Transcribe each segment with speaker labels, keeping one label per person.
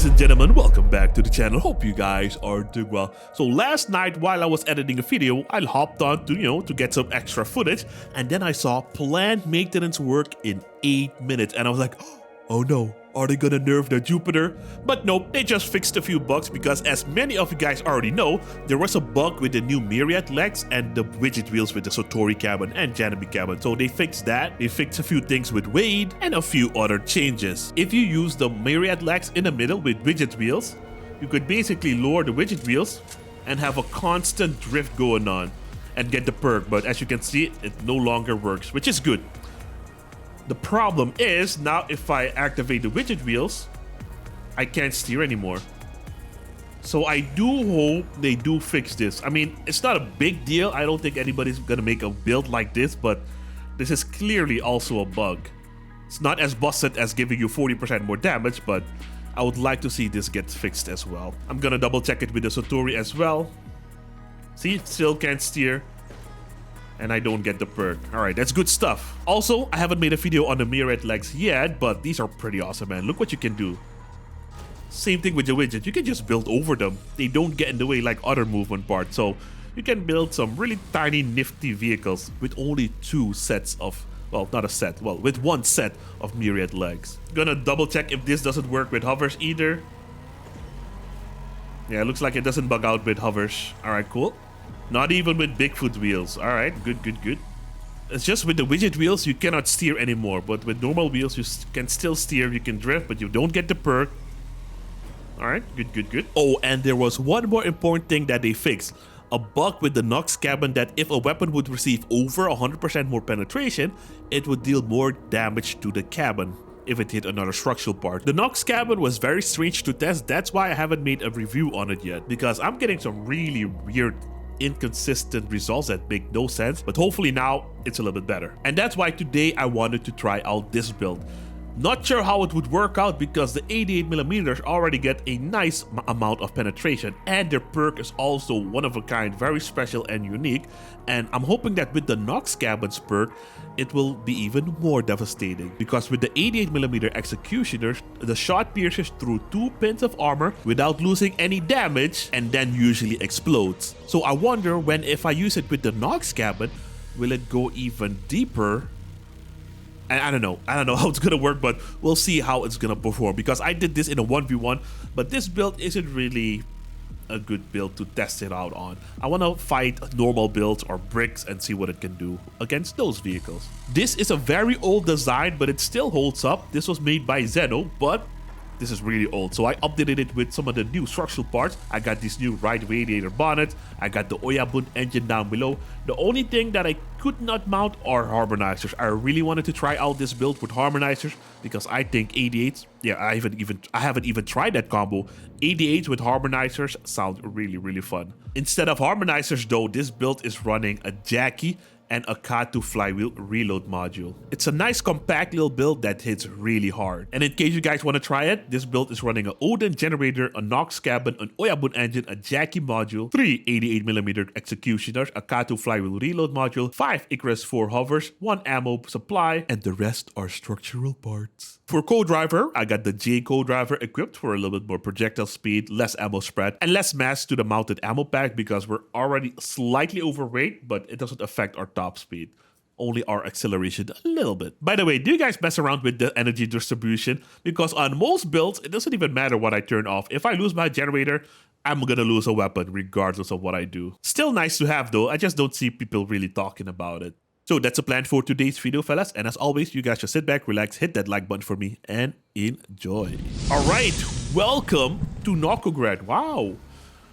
Speaker 1: and gentlemen, welcome back to the channel. Hope you guys are doing well. So last night while I was editing a video, I hopped on to get some extra footage, and then I saw plant maintenance work in 8 minutes, and I was like, oh no, are they gonna nerf the Jupiter? But nope, they just fixed a few bugs because, as many of you guys already know, there was a bug with the new Myriad legs and the widget wheels with the Satori cabin and Janami cabin. So they fixed that. They fixed a few things with Wade and a few other changes. If you use the Myriad legs in the middle with widget wheels, you could basically lower the widget wheels and have a constant drift going on and get the perk. But as you can see, it no longer works, which is good. The problem is, now if I activate the widget wheels, I can't steer anymore. So I do hope they do fix this. I mean, it's not a big deal. I don't think anybody's gonna make a build like this, but this is clearly also a bug. It's not as busted as giving you 40% more damage, but I would like to see this get fixed as well. I'm gonna double check it with the Satori as well. See, still can't steer. And I don't get the perk. Alright, that's good stuff. Also, I haven't made a video on the Myriad legs yet, but these are pretty awesome, man. Look what you can do. Same thing with the widget. You can just build over them. They don't get in the way like other movement parts. So you can build some really tiny, nifty vehicles with only two sets of, well, not a set, well, with one set of Myriad legs. Gonna double check if this doesn't work with hovers either. Yeah, it looks like it doesn't bug out with hovers. Alright, cool. Not even with Bigfoot wheels. Alright, good, good, good. It's just with the widget wheels, you cannot steer anymore. But with normal wheels, you can still steer, you can drift, but you don't get the perk. Alright, good, good, good. Oh, and there was one more important thing that they fixed. A bug with the Nox cabin that if a weapon would receive over 100% more penetration, it would deal more damage to the cabin if it hit another structural part. The Nox cabin was very strange to test. That's why I haven't made a review on it yet, because I'm getting some really weird, inconsistent results that make no sense, but hopefully now it's a little bit better. And that's why today I wanted to try out this build. Not sure how it would work out because the 88mm already get a nice amount of penetration, and their perk is also one of a kind, very special and unique. And I'm hoping that with the Nox cabin's perk, it will be even more devastating, because with the 88mm executioners, the shot pierces through 2 pins of armor without losing any damage and then usually explodes. So I wonder when, if I use it with the Nox cabin, will it go even deeper? And I don't know how it's gonna work, but we'll see how it's gonna perform, because I did this in a 1v1, but this build isn't really a good build to test it out on. I want to fight normal builds or bricks and see what it can do against those vehicles. This is a very old design, but it still holds up. This was made by Zeno, but this is really old, so I updated it with some of the new structural parts. I got this new right radiator bonnet. I got the Oyabun engine down below. The only thing that I could not mount are harmonizers. I really wanted to try out this build with harmonizers because I think 88s, yeah, I haven't even tried that combo. 88s with harmonizers sound really, really fun. Instead of harmonizers though, this build is running a Jackie and a K2 flywheel reload module. It's a nice compact little build that hits really hard. And in case you guys want to try it, this build is running an Odin generator, a Nox cabin, an Oyabun engine, a Jackie module, 3 88mm executioners, a K2 flywheel reload module, 5 Icarus 4 hovers, 1 ammo supply, and the rest are structural parts. For co-driver, I got the J co-driver equipped for a little bit more projectile speed, less ammo spread, and less mass to the mounted ammo pack because we're already slightly overweight, but it doesn't affect our top speed. Only our acceleration a little bit. By the way, do you guys mess around with the energy distribution? Because on most builds, it doesn't even matter what I turn off. If I lose my generator, I'm gonna lose a weapon regardless of what I do. Still nice to have though, I just don't see people really talking about it. So that's a plan for today's video, fellas. And as always, you guys just sit back, relax, hit that like button for me, and enjoy. Alright, welcome to Nokograd. Wow.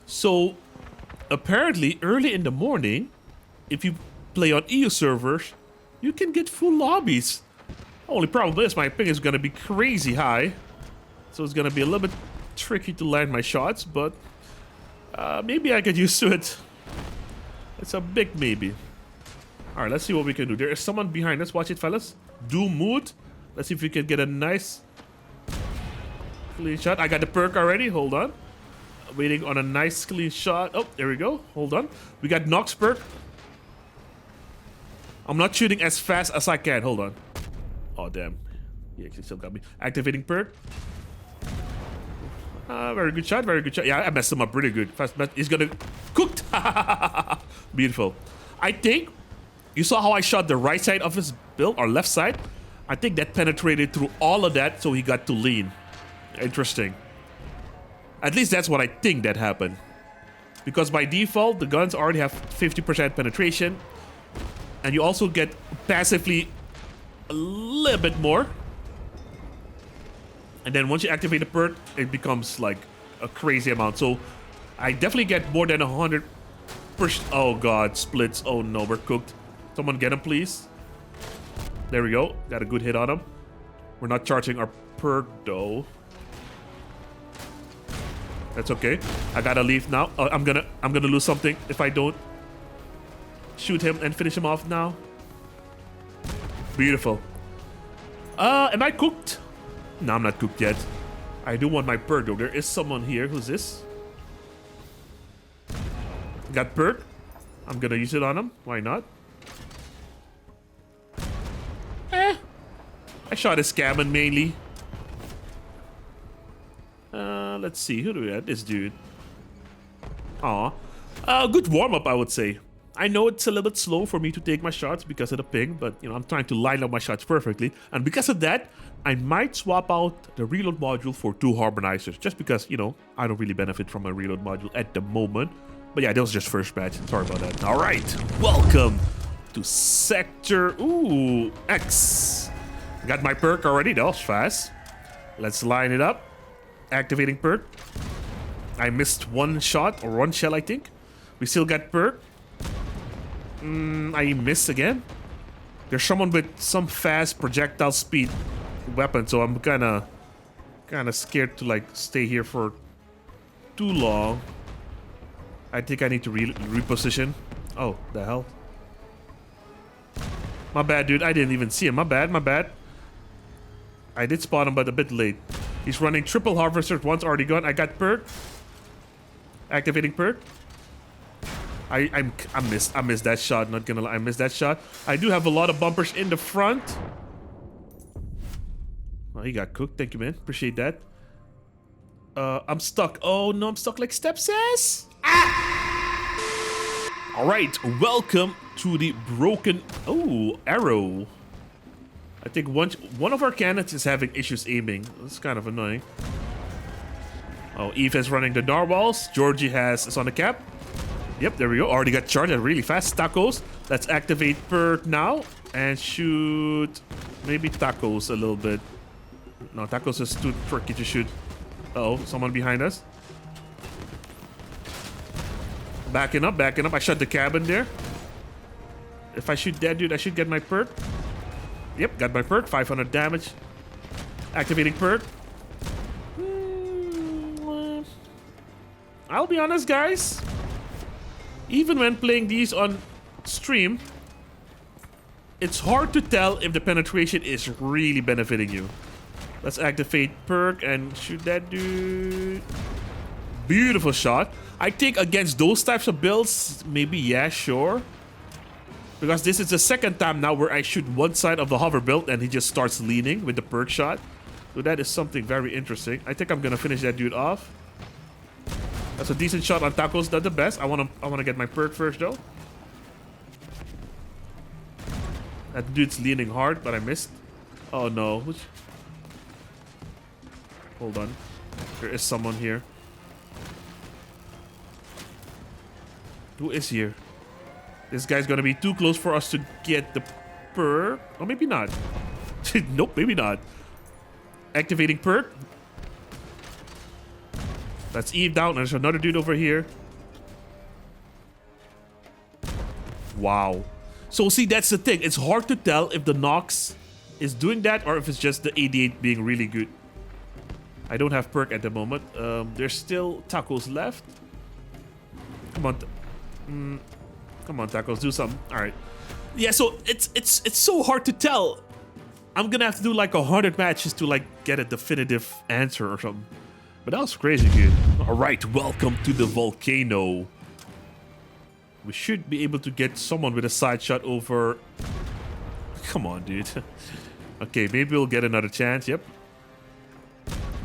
Speaker 1: So apparently early in the morning, if you play on EU servers, you can get full lobbies. Only problem is my ping is gonna be crazy high, so it's gonna be a little bit tricky to land my shots, but maybe I get used to it. It's a big maybe. Alright, let's see what we can do. There is someone behind us. Watch it, fellas. Doom mood. Let's see if we can get a nice clean shot. I got the perk already. Hold on. Waiting on a nice clean shot. Oh, there we go. Hold on. We got Nox perk. I'm not shooting as fast as I can. Hold on. Oh, damn. He actually still got me. Activating perk. Very good shot, very good shot. Yeah, I messed him up pretty good. Fast, but he's gonna cooked. Beautiful. I think you saw how I shot the right side of his build or left side. I think that penetrated through all of that, so he got to lean. Interesting. At least that's what I think that happened. Because by default, the guns already have 50% penetration, and you also get passively a little bit more. And then once you activate the perk, it becomes like a crazy amount. So I definitely get more than 100%. Oh god, splits. Oh no, we're cooked. Someone get him, please. There we go. Got a good hit on him. We're not charging our perk though. That's okay. I gotta leave now. I'm gonna lose something if I don't shoot him and finish him off now. Beautiful. Am I cooked? No, I'm not cooked yet. I do want my perk though. There is someone here. Who's this? Got perk. I'm gonna use it on him. Why not? I shot his cabin mainly. Let's see. Who do we have? This dude. Aw. Good warm-up, I would say. I know it's a little bit slow for me to take my shots because of the ping, but you know, I'm trying to line up my shots perfectly. And because of that, I might swap out the reload module for 2 harmonizers. Just because, you know, I don't really benefit from a reload module at the moment. But yeah, that was just first batch. Sorry about that. Alright, welcome to Sector X. Got my perk already. That was fast. Let's line it up. Activating perk. I missed one shot or one shell, I think. We still got perk. I missed again. There's someone with some fast projectile speed weapon, so I'm kind of scared to like stay here for too long. I think I need to reposition. Oh, the hell. My bad, dude. I didn't even see him. My bad, my bad. I did spot him, but a bit late. He's running triple harvesters. One's already gone. I got perk. Activating perk. I missed that shot. Not gonna lie, I missed that shot. I do have a lot of bumpers in the front. Oh, he got cooked. Thank you, man. Appreciate that. I'm stuck. Oh no, I'm stuck like Step says. Ah! All right, welcome to the broken. Oh, arrow. I think one of our cannons is having issues aiming. That's kind of annoying. Oh, Eve is running the narwhals. Georgie is on the cap. Yep, there we go. Already got charged really fast. Tacos. Let's activate perk now and shoot maybe tacos a little bit. No, tacos is too tricky to shoot. Uh-oh, someone behind us. Backing up, backing up. I shot the cabin there. If I shoot that dude, I should get my perk. Yep, got my perk. 500 damage. Activating perk. I'll be honest, guys. Even when playing these on stream, it's hard to tell if the penetration is really benefiting you. Let's activate perk and shoot that dude. Beautiful shot. I think against those types of builds, maybe, yeah, sure. Because this is the second time now where I shoot one side of the hover build and he just starts leaning with the perk shot. So that is something very interesting. I think I'm gonna finish that dude off. That's a decent shot on tacos, not the best. I wanna get my perk first though. That dude's leaning hard, but I missed. Oh no. Hold on. There is someone here. Who is here? This guy's gonna be too close for us to get the perk. Or maybe not. Nope, maybe not. Activating perk. Let's Eve down. There's another dude over here. Wow. So see, that's the thing. It's hard to tell if the Nox is doing that or if it's just the 88 being really good. I don't have perk at the moment. There's still tacos left. Come on. Come on, tacos. Do something. All right. Yeah, so it's so hard to tell. I'm gonna have to do like 100 matches to like get a definitive answer or something. But that was crazy good. Alright, welcome to the volcano. We should be able to get someone with a side shot over. Come on, dude. Okay, maybe we'll get another chance. Yep.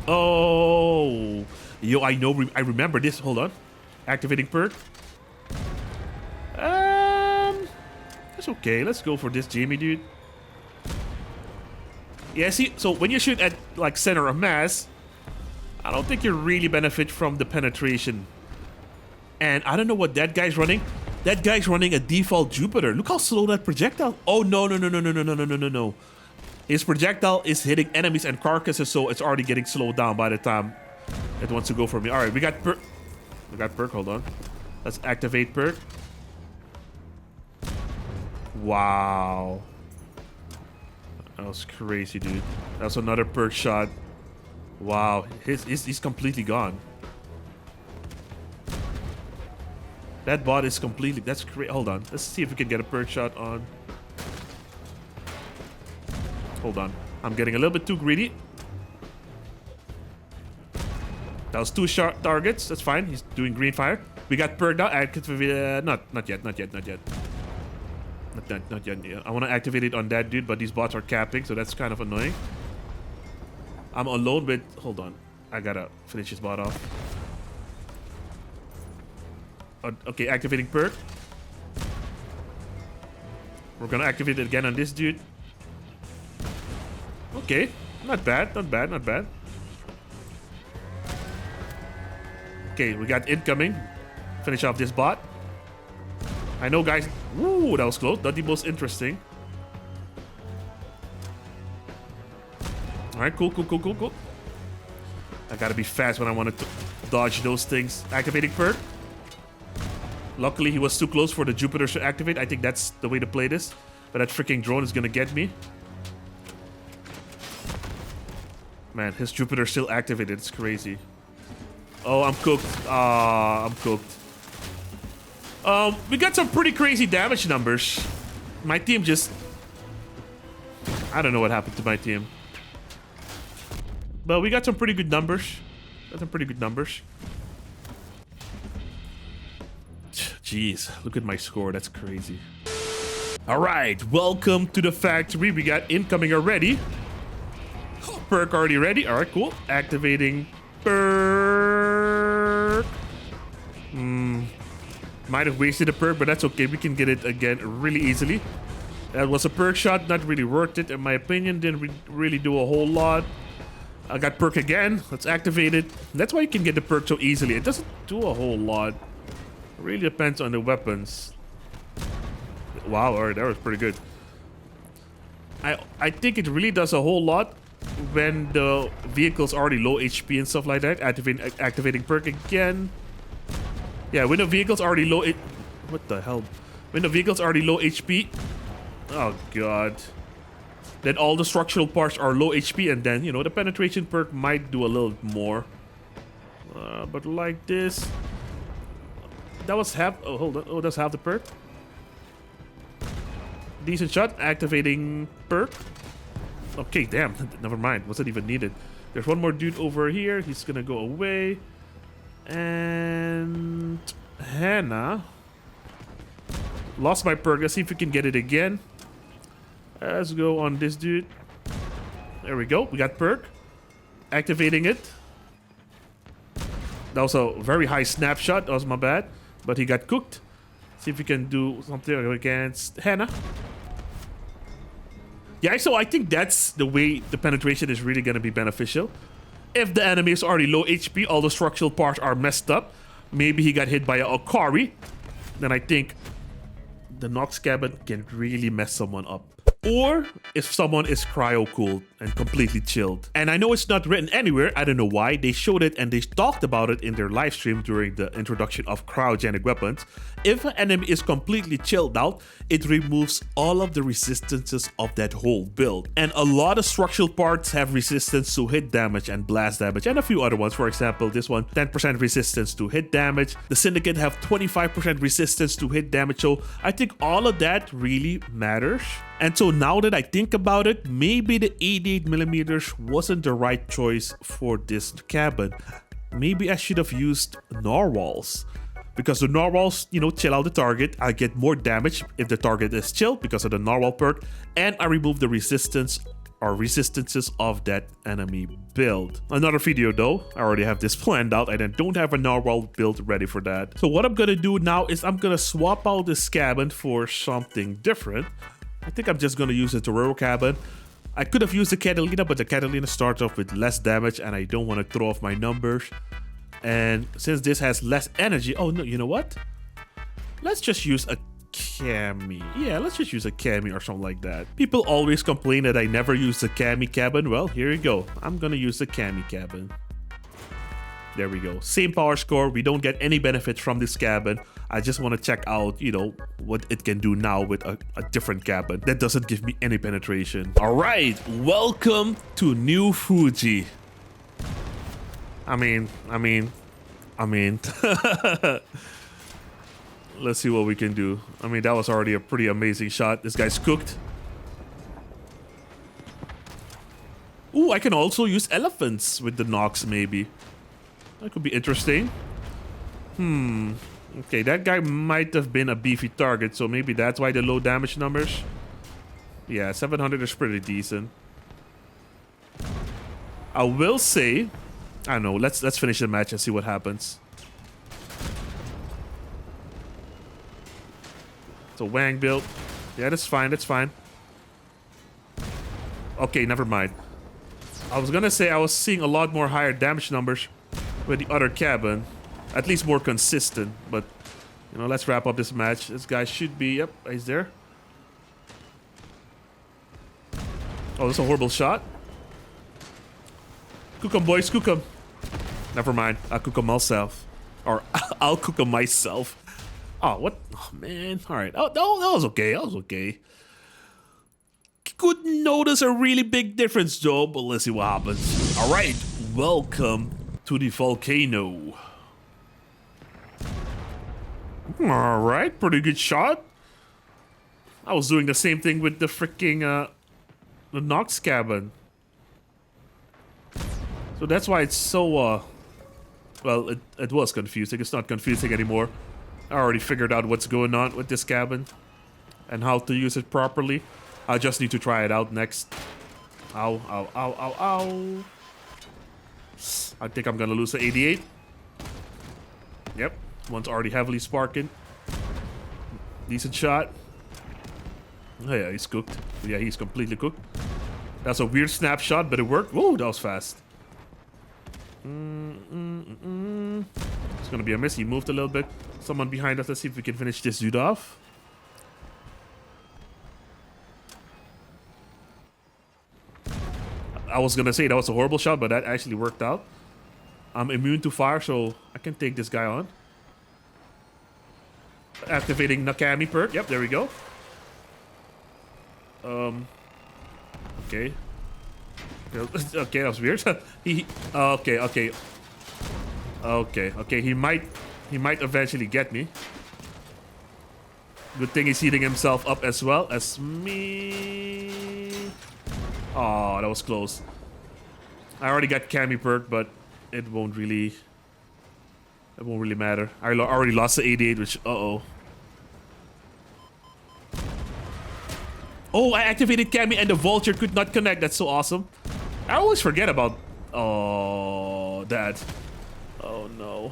Speaker 1: Oh, Yo, I know. I remember this. Hold on. Activating perk. That's okay. Let's go for this Jamie, dude. Yeah, see, so when you shoot at like center of mass, I don't think you really benefit from the penetration. And I don't know what that guy's running. That guy's running a default Jupiter. Look how slow that projectile. Oh no. His projectile is hitting enemies and carcasses, so it's already getting slowed down by the time it wants to go for me. All right, we got perk. Hold on. Let's activate perk. Wow. That was crazy, dude. That's another perk shot. Wow, he's completely gone. That bot is completely... That's great. Hold on. Let's see if we can get a perk shot on. Hold on. I'm getting a little bit too greedy. That was 2 sharp targets. That's fine. He's doing green fire. We got perk now. Not yet. Not yet. Yeah. I want to activate it on that dude, but these bots are capping, so that's kind of annoying. I'm alone with... Hold on. I gotta finish this bot off. Okay, activating perk. We're gonna activate it again on this dude. Okay, not bad. Okay, we got incoming. Finish off this bot. I know, guys. Ooh, that was close. Not the most interesting. All right, cool. I gotta be fast when I want to dodge those things. Activating perk. Luckily, he was too close for the Jupiter to activate. I think that's the way to play this. But that freaking drone is gonna get me. Man, his Jupiter still activated. It's crazy. Oh, I'm cooked. I'm cooked. We got some pretty crazy damage numbers. My team just... I don't know what happened to my team. But we got some pretty good numbers. Jeez, look at my score. That's crazy. All right, welcome to the factory. We got incoming already. Perk already ready. All right, cool. Activating perk. Might have wasted a perk, but that's okay. We can get it again really easily. That was a perk shot. Not really worth it, in my opinion. Didn't really do a whole lot. I got perk again. Let's activate it. That's why you can get the perk so easily. It doesn't do a whole lot. It really depends on the weapons. Wow, alright, that was pretty good. I think it really does a whole lot when the vehicle's already low HP and stuff like that. Activating perk again. Yeah, when the vehicle's already low... What the hell? When the vehicle's already low HP... Oh, God. Then all the structural parts are low HP, and then, you know, the penetration perk might do a little more. But like this... That was half... Oh, hold on. Oh, that's half the perk. Decent shot. Activating perk. Okay, damn. Never mind. Wasn't even needed. There's one more dude over here. He's gonna go away. And... Hannah. Lost my perk. Let's see if we can get it again. Let's go on this dude. There we go. We got perk. Activating it. That was a very high snapshot. That was my bad. But he got cooked. See if we can do something against Hannah. Yeah, so I think that's the way the penetration is really going to be beneficial. If the enemy is already low HP, all the structural parts are messed up. Maybe he got hit by a Akari. Then I think the Nox cabin can really mess someone up. Or if someone is cryo-cooled and completely chilled. And I know it's not written anywhere, I don't know why. They showed it and they talked about it in their live stream during the introduction of cryogenic weapons. If an enemy is completely chilled out, it removes all of the resistances of that whole build. And a lot of structural parts have resistance to hit damage and blast damage, and a few other ones. For example, this one, 10% resistance to hit damage. The Syndicate have 25% resistance to hit damage. So I think all of that really matters. And so now that I think about it, maybe the 88mm wasn't the right choice for this cabin. Maybe I should have used narwhals. Because the narwhals, you know, chill out the target. I get more damage if the target is chilled because of the narwhal perk. And I remove the resistance or resistances of that enemy build. Another video though, I already have this planned out and I don't have a narwhal build ready for that. So what I'm gonna do now is I'm gonna swap out this cabin for something different. I think I'm just gonna use a Torero cabin. I could have used the Catalina, but the Catalina starts off with less damage and I don't want to throw off my numbers. And since this has less energy, oh no, you know what? Let's just use a Cami. Yeah, let's just use a Cami or something like that. People always complain that I never use the Cami cabin. Well, here you go. I'm gonna use the Cami cabin. There we go. Same power score. We don't get any benefit from this cabin. I just want to check out, you know, what it can do now with a different cabin that doesn't give me any penetration. All right, welcome to New Fuji. I mean. Let's see what we can do. I mean, that was already a pretty amazing shot. This guy's cooked. Ooh, I can also use elephants with the Nox, maybe. That could be interesting. Okay, that guy might have been a beefy target, so maybe that's why the low damage numbers. Yeah, 700 is pretty decent. I will say, I don't know, let's finish the match and see what happens. So Wang build. Yeah, that's fine, that's fine. Okay, never mind. I was gonna say I was seeing a lot more higher damage numbers with the other cabin. At least more consistent, but you know, let's wrap up this match. This guy should be, yep, he's there. Oh, that's a horrible shot. Cook him, boys, cook him. Never mind, I'll cook him myself. Or I'll cook him myself. Oh, what? Oh, man. All right. Oh, no, that was okay. That was okay. Couldn't notice a really big difference, though, but let's see what happens. All right. Welcome to the volcano. All right. Pretty good shot. I was doing the same thing with the freaking the Nox cabin. So that's why it's so, well, it was confusing. It's not confusing anymore. I already figured out what's going on with this cabin and how to use it properly. I just need to try it out next. Ow, ow, ow, ow, ow. I think I'm gonna lose the 88. Yep, one's already heavily sparking. Decent shot. Oh yeah, he's cooked. Yeah, he's completely cooked. That's a weird snapshot, but it worked. Whoa, that was fast. It's gonna be a miss. He moved a little bit. Someone behind us. Let's see if we can finish this dude off. I was gonna say that was a horrible shot, but that actually worked out. I'm immune to fire, so I can take this guy on. Activating Nakami perk. Yep, there we go. Okay. Okay, that was weird. Okay. He might eventually get me. Good thing he's heating himself up as well as me. Oh, that was close. I already got Cami perk, but it won't really matter. I already lost the 88, which oh, I activated Cami and the vulture could not connect. That's so awesome. I always forget about that. Oh no.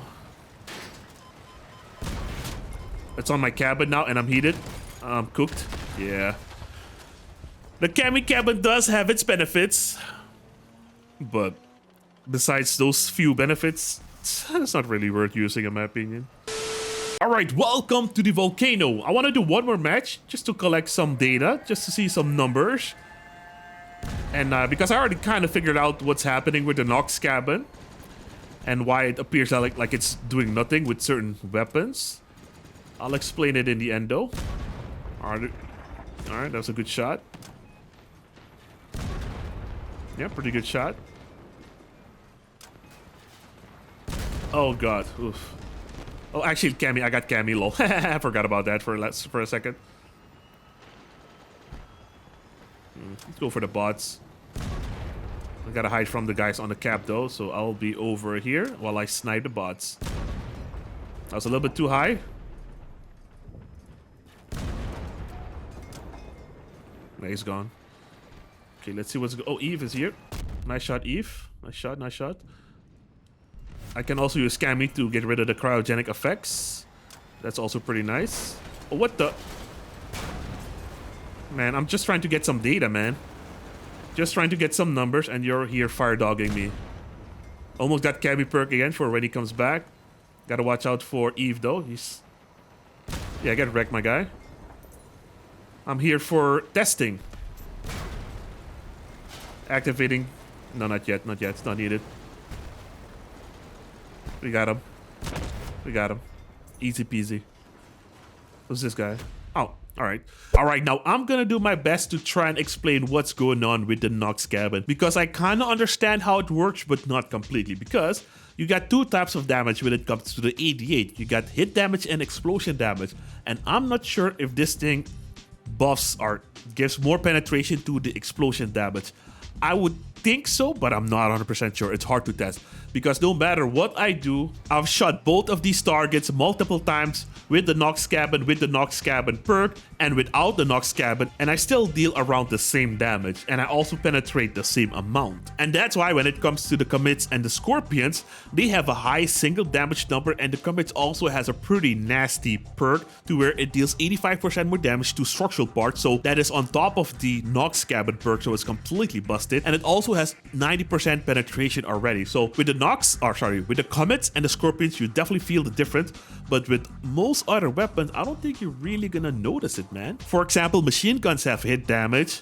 Speaker 1: It's on my cabin now and I'm heated. I'm cooked. Yeah. The Cami cabin does have its benefits. But besides those few benefits, it's not really worth using in my opinion. Alright, welcome to the volcano. I want to do one more match just to collect some data, just to see some numbers. And because I already kind of figured out what's happening with the Nox cabin. And why it appears like it's doing nothing with certain weapons. I'll explain it in the end though. Alright, that was a good shot. Yeah, pretty good shot. Oh god, oof. Oh, actually, Cami, I got Cami, lol. I forgot about that for a second. Let's go for the bots. I gotta hide from the guys on the cap though, so I'll be over here while I snipe the bots. That was a little bit too high. Yeah, he's gone. Okay, let's see what's oh, Eve is here. Nice shot, Eve. Nice shot, nice shot. I can also use Scammy to get rid of the cryogenic effects. That's also pretty nice. Oh, what the? Man, I'm just trying to get some data, man. Just trying to get some numbers, and you're here fire dogging me. Almost got Cabby perk again for when he comes back. Gotta watch out for Eve, though. He's... Yeah, get wrecked, my guy. I'm here for testing. Activating. No, not yet, not yet. It's not needed. We got him. We got him. Easy peasy. Who's this guy? Oh, alright. Alright, now I'm gonna do my best to try and explain what's going on with the Nox cabin, because I kinda understand how it works, but not completely, because you got two types of damage when it comes to the 88. You got hit damage and explosion damage, and I'm not sure if this thing buffs or gives more penetration to the explosion damage. I would think so, but I'm not 100% sure. It's hard to test because no matter what I do, I've shot both of these targets multiple times with the Nox cabin, with the Nox cabin perk, and without the Nox cabin, and I still deal around the same damage, and I also penetrate the same amount. And that's why when it comes to the commits and the scorpions, they have a high single damage number, and the commits also has a pretty nasty perk to where it deals 85% more damage to structural parts, so that is on top of the Nox cabin perk, so it's completely busted, and it also has 90% penetration already. So with the with the comets and the scorpions, you definitely feel the difference, but with most other weapons, I don't think you're really gonna notice it, man. For example, machine guns have hit damage,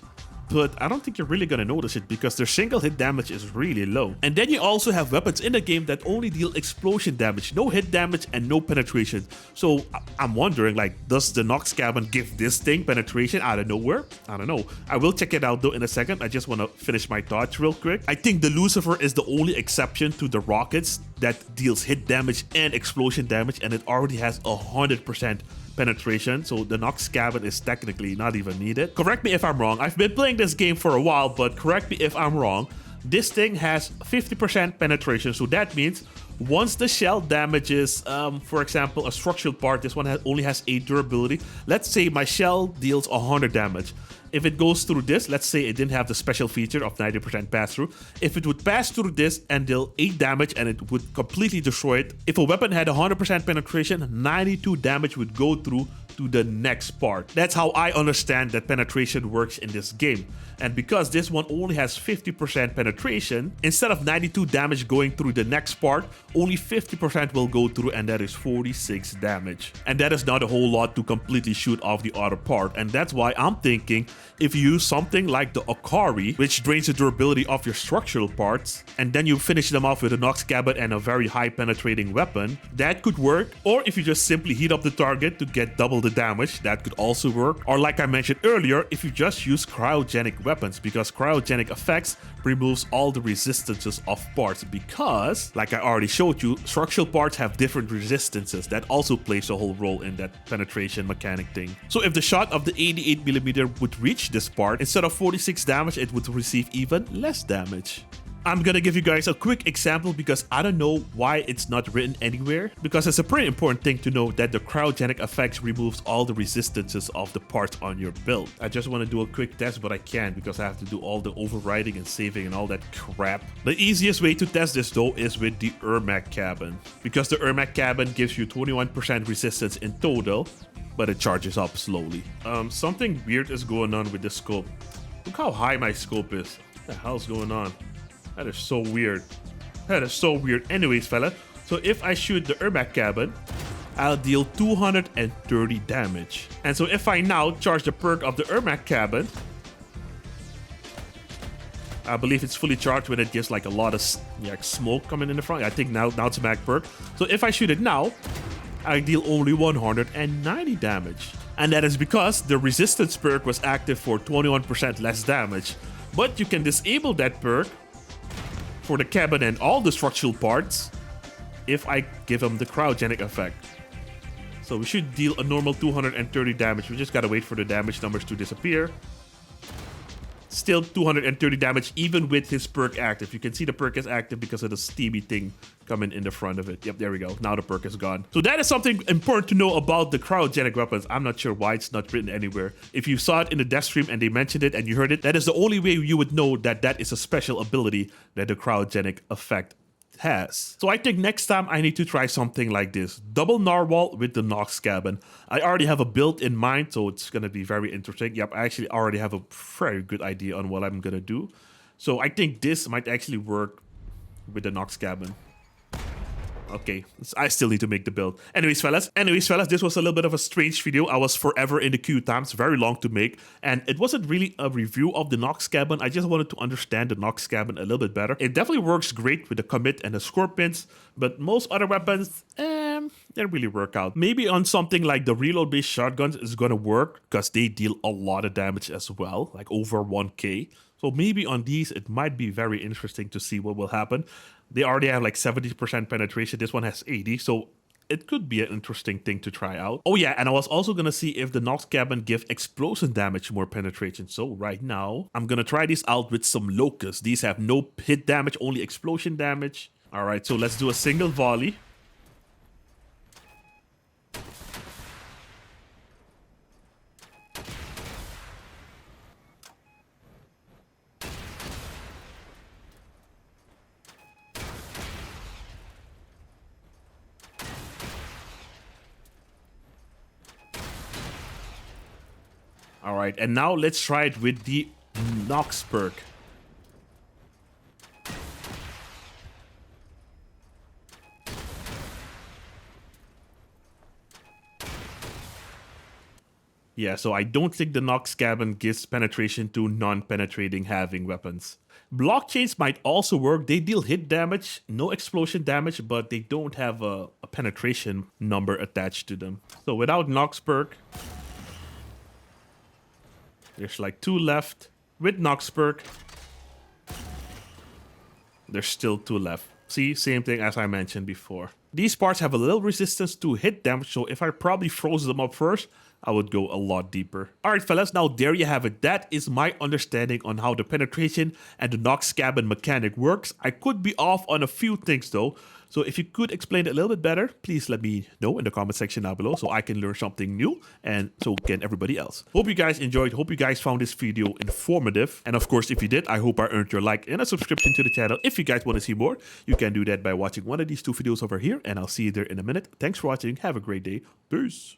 Speaker 1: but I don't think you're really gonna notice it because their single hit damage is really low. And then you also have weapons in the game that only deal explosion damage, no hit damage and no penetration. So I'm wondering, like, does the Nox cabin give this thing penetration out of nowhere? I don't know. I will check it out though in a second. I just want to finish my thoughts real quick. I think the Lucifer is the only exception to the rockets that deals hit damage and explosion damage, and it already has 100% penetration, so the Nox cabin is technically not even needed. Correct me if I'm wrong. I've been playing this game for a while, but correct me if I'm wrong. This thing has 50% penetration, so that means once the shell damages, for example, a structural part, this one only has 8 durability. Let's say my shell deals 100 damage. If it goes through this, let's say it didn't have the special feature of 90% pass through. If it would pass through this and deal 8 damage and it would completely destroy it. If a weapon had 100% penetration, 92 damage would go through to the next part. That's how I understand that penetration works in this game. And because this one only has 50% penetration, instead of 92 damage going through the next part, only 50% will go through, and that is 46 damage. And that is not a whole lot to completely shoot off the other part. And that's why I'm thinking if you use something like the Akari, which drains the durability of your structural parts, and then you finish them off with a Nox cabin and a very high penetrating weapon, that could work. Or if you just simply heat up the target to get double the damage, that could also work. Or like I mentioned earlier, if you just use cryogenic weapons, because cryogenic effects removes all the resistances of parts, because like I already showed you, structural parts have different resistances. That also plays a whole role in that penetration mechanic thing. So if the shot of the 88mm would reach this part, instead of 46 damage, it would receive even less damage. I'm gonna give you guys a quick example because I don't know why it's not written anywhere, because it's a pretty important thing to know that the cryogenic effects removes all the resistances of the parts on your build. I just want to do a quick test, but I can't because I have to do all the overriding and saving and all that crap. The easiest way to test this though is with the Ermac cabin, because the Ermac cabin gives you 21% resistance in total, but it charges up slowly. Something weird is going on with the scope. Look how high my scope is. What the hell's going on? That is so weird. That is so weird. Anyways, fella. So if I shoot the Ermac cabin, I'll deal 230 damage. And so if I now charge the perk of the Ermac cabin, I believe it's fully charged when it gives like a lot of smoke coming in the front. I think now it's a mag perk. So if I shoot it now, I deal only 190 damage. And that is because the resistance perk was active for 21% less damage. But you can disable that perk for the cabin and all the structural parts if I give them the cryogenic effect. So we should deal a normal 230 damage. We just gotta wait for the damage numbers to disappear. Still 230 damage even with his perk active. You can see the perk is active because of the steamy thing coming in the front of it. Yep, there we go. Now the perk is gone. So that is something important to know about the cryogenic weapons. I'm not sure why it's not written anywhere. If you saw it in the death stream and they mentioned it and you heard it, that is the only way you would know that that is a special ability that the cryogenic effect has. So I think next time I need to try something like this. Double narwhal with the Nox cabin. I already have a build in mind, so it's gonna be very interesting. Yep, I actually already have a very good idea on what I'm gonna do. So I think this might actually work with the Nox cabin. Okay, I still need to make the build. Anyways, fellas, this was a little bit of a strange video. I was forever in the queue times, very long to make. And it wasn't really a review of the Nox cabin. I just wanted to understand the Nox cabin a little bit better. It definitely works great with the commit and the scorpions, but most other weapons, they don't really work out. Maybe on something like the reload-based shotguns is gonna work because they deal a lot of damage as well, like over 1k. So maybe on these, it might be very interesting to see what will happen. They already have like 70% penetration. This one has 80, so it could be an interesting thing to try out. Oh yeah, and I was also gonna see if the Nox cabin gives explosion damage more penetration. So right now, I'm gonna try this out with some locusts. These have no hit damage, only explosion damage. All right, so let's do a single volley. All right, and now let's try it with the Nox perk. Yeah, so I don't think the Nox cabin gives penetration to non-penetrating halving weapons. Blockchains might also work. They deal hit damage, no explosion damage, but they don't have a penetration number attached to them. So without Nox perk, there's like 2 left. With Nox perk, there's still 2 left. See, same thing as I mentioned before. These parts have a little resistance to hit damage, so if I probably froze them up first, I would go a lot deeper. Alright fellas, now there you have it. That is my understanding on how the penetration and the Nox cabin mechanic works. I could be off on a few things though. So if you could explain it a little bit better, please let me know in the comment section down below so I can learn something new and so can everybody else. Hope you guys enjoyed. Hope you guys found this video informative. And of course, if you did, I hope I earned your like and a subscription to the channel. If you guys want to see more, you can do that by watching one of these 2 videos over here. And I'll see you there in a minute. Thanks for watching. Have a great day. Peace.